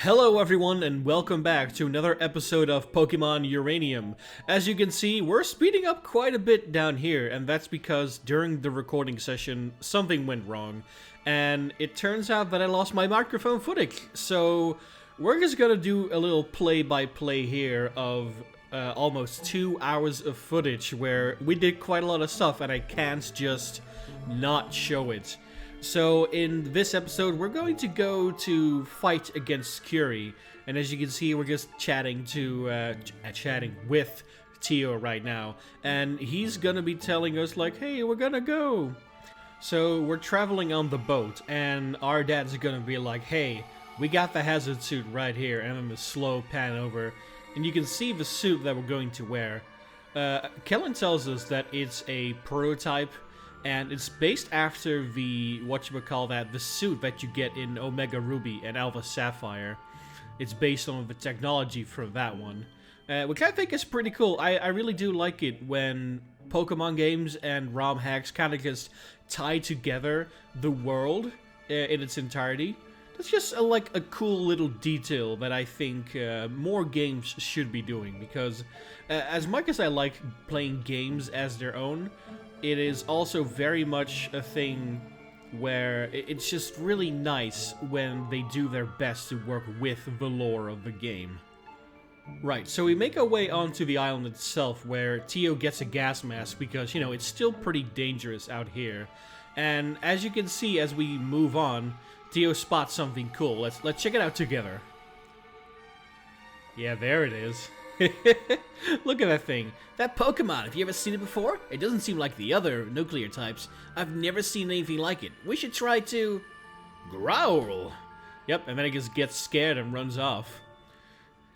Hello everyone and welcome back to another episode of Pokémon Uranium. As you can see, we're speeding up quite a bit down here, and that's because during the recording session, something went wrong. And it turns out that I lost my microphone footage, so we're just gonna do a little play-by-play here of almost 2 hours of footage where we did quite a lot of stuff and I can't just not show it. So in this episode, we're going to go to fight against CURIE, and as you can see, we're just chatting with Tio right now, and he's gonna be telling us like, hey, we're gonna go. So we're traveling on the boat, and our dad's gonna be like, hey, we got the hazard suit right here, and I'm gonna slow pan over, and you can see the suit that we're going to wear. Kellen tells us that it's a prototype. And it's based after the, the suit that you get in Omega Ruby and Alpha Sapphire. It's based on the technology from that one. Which I think is pretty cool. I really do like it when Pokemon games and ROM hacks kind of just tie together the world in its entirety. That's just a cool little detail that I think more games should be doing. Because as much as I like playing games as their own, it is also very much a thing where it's just really nice when they do their best to work with the lore of the game. Right, so we make our way onto the island itself where Tio gets a gas mask because, you know, it's still pretty dangerous out here. And as you can see as we move on, Tio spots something cool. Let's check it out together. Yeah, there it is. Look at that thing. That Pokemon, have you ever seen it before? It doesn't seem like the other nuclear types. I've never seen anything like it. We should try to growl. Yep, and then it just gets scared and runs off.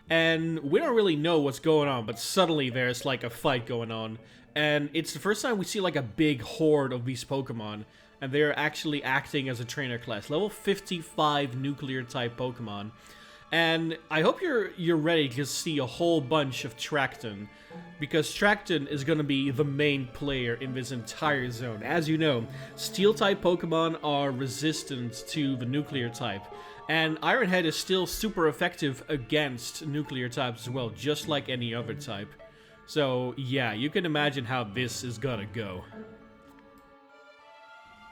And we don't really know what's going on, but suddenly there's like a fight going on. And it's the first time we see like a big horde of these Pokemon. And they're actually acting as a trainer class. Level 55 nuclear type Pokemon. And I hope you're ready to see a whole bunch of Tracton, because Tracton is going to be the main player in this entire zone. As you know, Steel-type Pokemon are resistant to the nuclear type, and Iron Head is still super effective against nuclear types as well, just like any other type. So yeah, you can imagine how this is gonna go.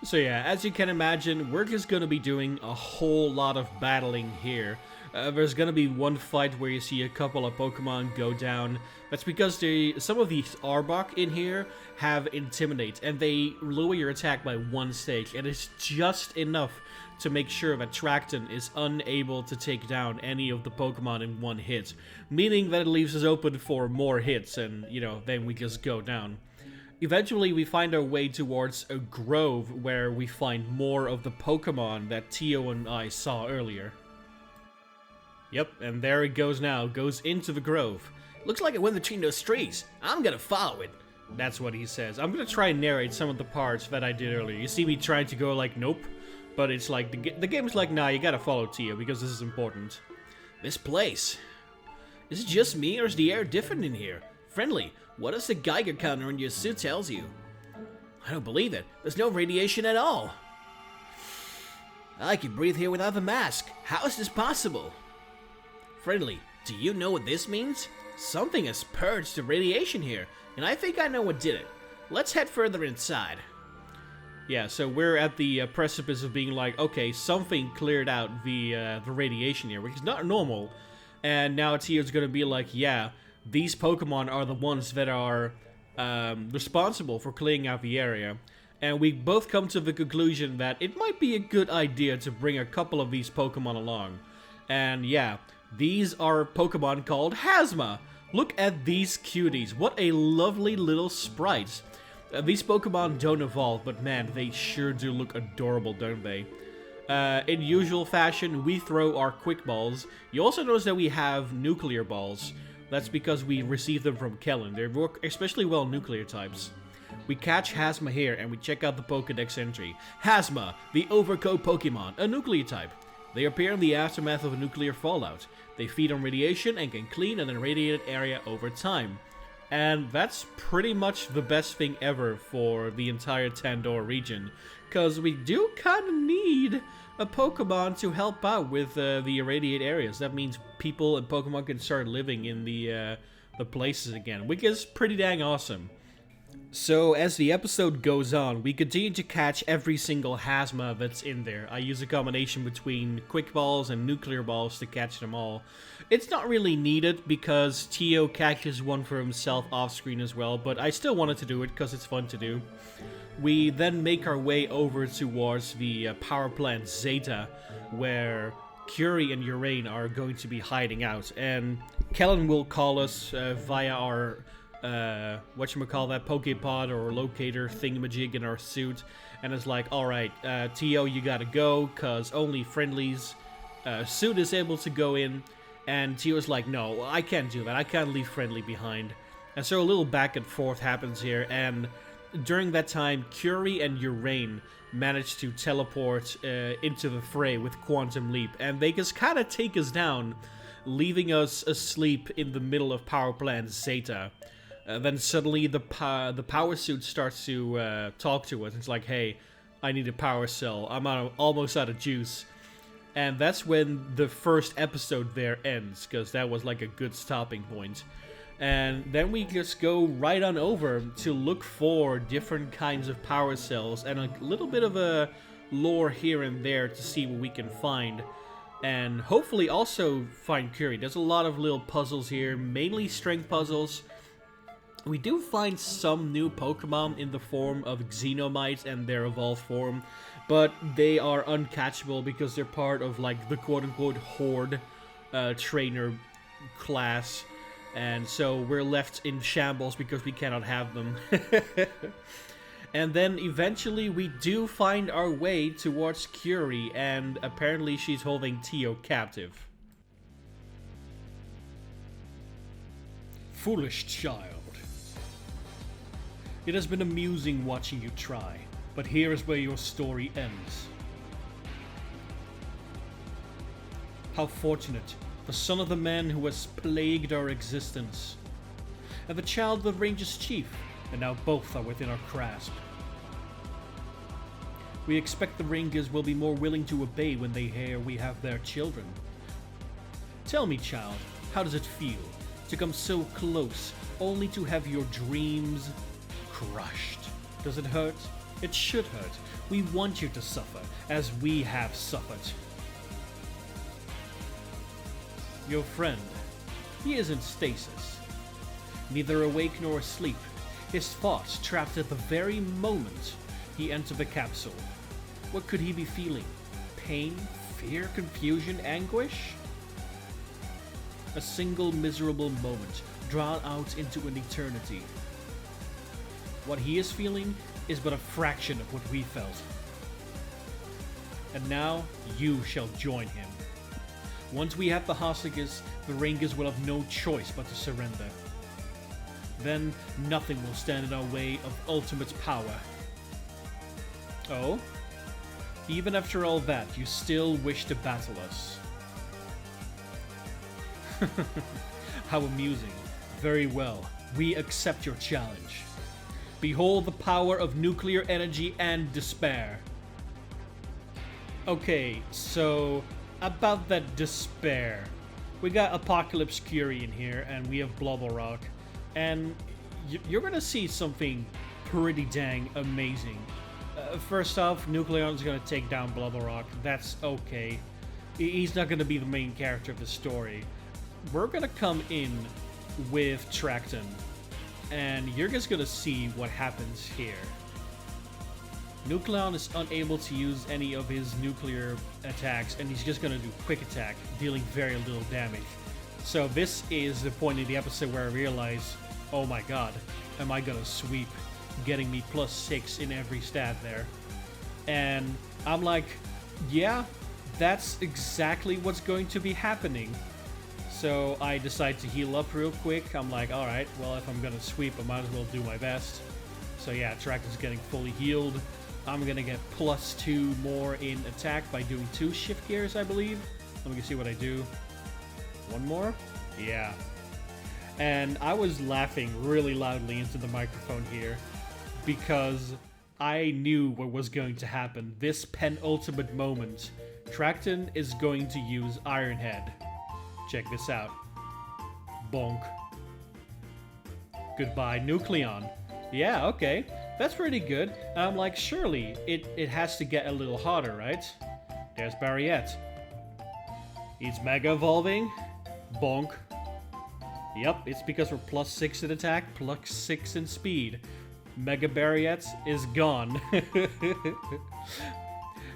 So yeah, as you can imagine, we're just gonna be doing a whole lot of battling here. There's gonna be one fight where you see a couple of Pokemon go down. That's because some of these Arbok in here have Intimidate, and they lower your attack by 1 stage, and it's just enough to make sure that Tracton is unable to take down any of the Pokemon in one hit, meaning that it leaves us open for more hits, and, you know, then we just go down. Eventually, we find our way towards a grove where we find more of the Pokemon that Tio and I saw earlier. Yep, and there it goes now, goes into the grove. Looks like it went between those trees. I'm gonna follow it. That's what he says. I'm gonna try and narrate some of the parts that I did earlier. You see me trying to go like, nope, but it's like, the game's like, nah, you gotta follow Tio because this is important. This place. Is it just me or is the air different in here? Friendly, what does the Geiger counter in your suit tells you? I don't believe it. There's no radiation at all. I can breathe here without the mask. How is this possible? Friendly, do you know what this means? Something has purged the radiation here, and I think I know what did it. Let's head further inside. Yeah, so we're at the precipice of being like, okay, something cleared out the radiation here, which is not normal. And now Tio's gonna be like, yeah, these Pokemon are the ones that are responsible for clearing out the area. And we both come to the conclusion that it might be a good idea to bring a couple of these Pokemon along. And yeah, these are Pokemon called Hazma. Look at these cuties. What a lovely little sprites. These Pokemon don't evolve, but man, they sure do look adorable, don't they? In usual fashion, we throw our Quick Balls. You also notice that we have Nuclear Balls. That's because we received them from Kellen. They work especially well nuclear types. We catch Hazma here, and we check out the Pokédex entry. Hazma, the Overcoat Pokemon, a nuclear type. They appear in the aftermath of a nuclear fallout. They feed on radiation and can clean an irradiated area over time. And that's pretty much the best thing ever for the entire Tandor region, because we do kind of need a Pokemon to help out with the irradiate areas. That means people and Pokemon can start living in the places again, which is pretty dang awesome. So as the episode goes on, we continue to catch every single Hazma that's in there. I use a combination between Quick Balls and Nuclear Balls to catch them all. It's not really needed because Tio catches one for himself off screen as well, but I still wanted to do it because it's fun to do. We then make our way over towards the power plant Zeta, where CURIE and Urane are going to be hiding out, and Kellen will call us via our whatchamacallit, Poképod or locator thingamajig in our suit, and it's like, alright, Tio, you gotta go, cause only Friendly's suit is able to go in, and Tio's like, no, I can't do that, I can't leave Friendly behind. And so a little back and forth happens here, and during that time, CURIE and Urane manage to teleport into the fray with Quantum Leap, and they just kind of take us down, leaving us asleep in the middle of Power Plant Zeta. Then suddenly the power suit starts to talk to us. It's like, hey, I need a power cell. I'm almost out of juice. And that's when the first episode there ends, because that was like a good stopping point. And then we just go right on over to look for different kinds of power cells and a little bit of a lore here and there to see what we can find. And hopefully also find CURIE. There's a lot of little puzzles here, mainly strength puzzles. We do find some new Pokemon in the form of Xenomites and their evolved form, but they are uncatchable because they're part of like the quote-unquote Horde trainer class, and so we're left in shambles because we cannot have them. And then eventually we do find our way towards CURIE, and apparently she's holding Tio captive. Foolish child. It has been amusing watching you try, but here is where your story ends. How fortunate, the son of the man who has plagued our existence, and the child of the Ranger's chief, and now both are within our grasp. We expect the Rangers will be more willing to obey when they hear we have their children. Tell me, child, how does it feel to come so close, only to have your dreams crushed? Does it hurt? It should hurt. We want you to suffer, as we have suffered. Your friend, he is in stasis. Neither awake nor asleep, his thoughts trapped at the very moment he entered the capsule. What could he be feeling? Pain, fear, confusion, anguish? A single miserable moment, drawn out into an eternity. What he is feeling is but a fraction of what we felt. And now, you shall join him. Once we have the hostages, the Rangers will have no choice but to surrender. Then, nothing will stand in our way of ultimate power. Oh? Even after all that, you still wish to battle us. How amusing. Very well, we accept your challenge. Behold the power of nuclear energy and despair. Okay, so about that despair. We got Apocalypse CURIE in here, and we have Blubberrock. And you're gonna see something pretty dang amazing. First off, Nucleon's gonna take down Blubberrock. That's okay. He's not gonna be the main character of the story. We're gonna come in with Tracton, and you're just gonna see what happens here. Nucleon is unable to use any of his nuclear attacks, and he's just gonna do quick attack, dealing very little damage. So this is the point in the episode where I realize, oh my god, am I gonna sweep, getting me +6 in every stat there. And I'm like, yeah, that's exactly what's going to be happening. So I decide to heal up real quick. I'm like, alright, well, if I'm gonna sweep, I might as well do my best. So yeah, Tractor's getting fully healed. I'm gonna get +2 more in attack by doing 2 shift gears, I believe. Let me see what I do. 1 more? Yeah. And I was laughing really loudly into the microphone here because I knew what was going to happen. This penultimate moment. Tracton is going to use Iron Head. Check this out. Bonk. Goodbye, Nucleon. Yeah, okay. That's pretty good. And I'm like, surely it has to get a little harder, right? There's Barriette. He's Mega Evolving. Bonk. Yep, it's because we're +6 in attack, +6 in speed. Mega Barriette is gone.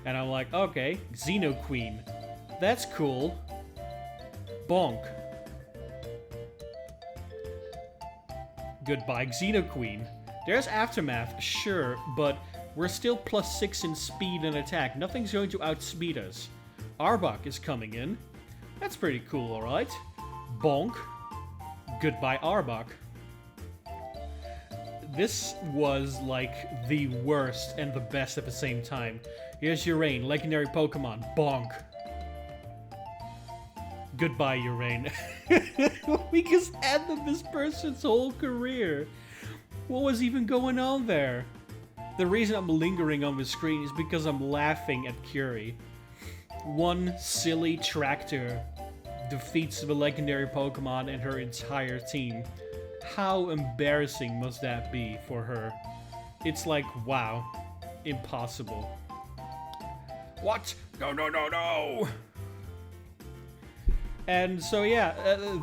And I'm like, okay, Xeno Queen. That's cool. Bonk. Goodbye, Xeno Queen. There's Aftermath, sure, but we're still +6 in speed and attack. Nothing's going to outspeed us. Arbok is coming in. That's pretty cool, alright? Bonk. Goodbye, Arbok. This was like the worst and the best at the same time. Here's Urain, legendary Pokemon. Bonk. Goodbye, Urain. We just ended this person's whole career. What was even going on there? The reason I'm lingering on the screen is because I'm laughing at CURIE. One silly tractor defeats the legendary Pokemon and her entire team. How embarrassing must that be for her? It's like, wow, impossible. What? No, no, no, no! And so yeah,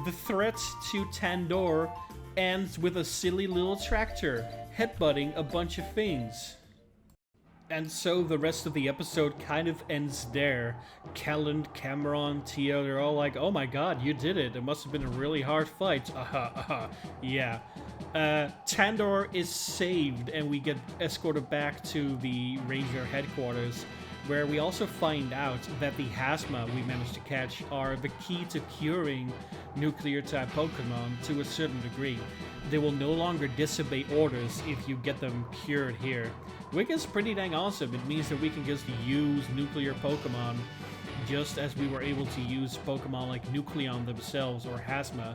the threat to Tandor ends with a silly little tractor headbutting a bunch of things. And so the rest of the episode kind of ends there. Kelland, Cameron, Tio, they're all like, oh my god, you did it. It must have been a really hard fight. Yeah. Tandor is saved and we get escorted back to the Ranger headquarters, where we also find out that the Hasma we managed to catch are the key to curing nuclear-type Pokemon to a certain degree. They will no longer disobey orders if you get them cured here. Which is pretty dang awesome. It means that we can just use nuclear Pokemon just as we were able to use Pokemon like Nucleon themselves or Hasma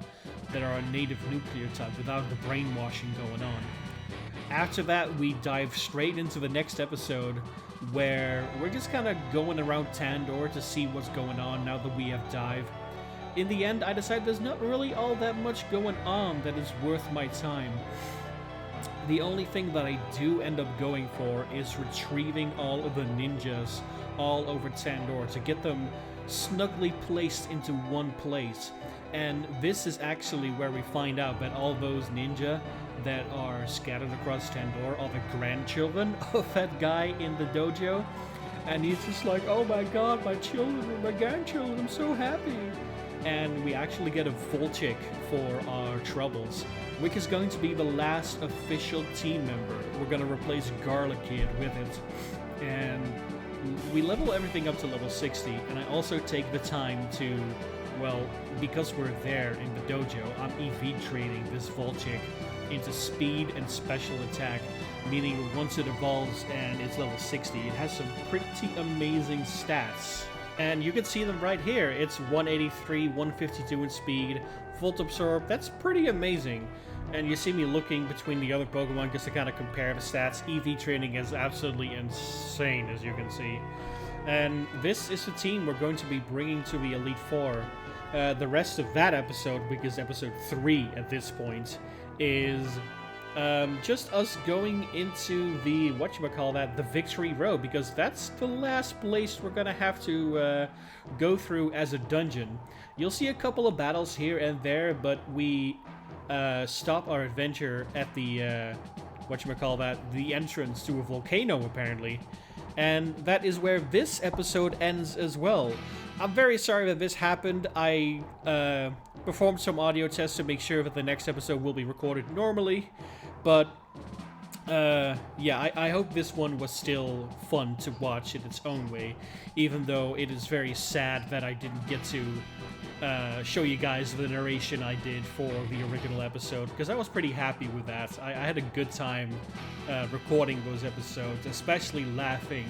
that are a native nuclear type without the brainwashing going on. After that, we dive straight into the next episode where we're just kind of going around Tandor to see what's going on now that we have Dive. In the end, I decided there's not really all that much going on that is worth my time. The only thing that I do end up going for is retrieving all of the ninjas all over Tandor to get them snugly placed into one place. And this is actually where we find out that all those ninja that are scattered across Tandor are the grandchildren of that guy in the dojo. And he's just like, oh my god, my children, my grandchildren, I'm so happy. And we actually get a Volchik for our troubles, which is going to be the last official team member. We're going to replace Garlickid with it. And we level everything up to level 60, and I also take the time to, well, because we're there in the dojo, I'm EV trading this Volchik into speed and special attack, meaning once it evolves and it's level 60, it has some pretty amazing stats. And you can see them right here. It's 183, 152 in speed, Volt Absorb. That's pretty amazing. And you see me looking between the other Pokemon just to kind of compare the stats. EV training is absolutely insane, as you can see. And this is the team we're going to be bringing to the Elite Four. The rest of that episode, because episode 3 at this point, is just us going into the, the Victory Road, because that's the last place we're gonna have to go through as a dungeon. You'll see a couple of battles here and there, but we stop our adventure at the, the entrance to a volcano, apparently. And that is where this episode ends as well. I'm very sorry that this happened. I performed some audio tests to make sure that the next episode will be recorded normally. But, yeah, I hope this one was still fun to watch in its own way, even though it is very sad that I didn't get to show you guys the narration I did for the original episode, because I was pretty happy with that. I had a good time recording those episodes, especially laughing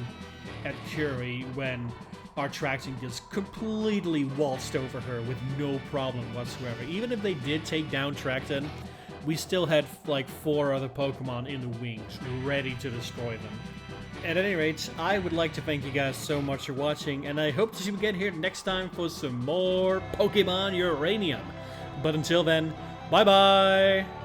at CURIE when our Traxxon just completely waltzed over her with no problem whatsoever. Even if they did take down Traxxon, we still had like 4 other Pokemon in the wings, ready to destroy them. At any rate, I would like to thank you guys so much for watching, and I hope to see you again here next time for some more Pokemon Uranium. But until then, bye-bye!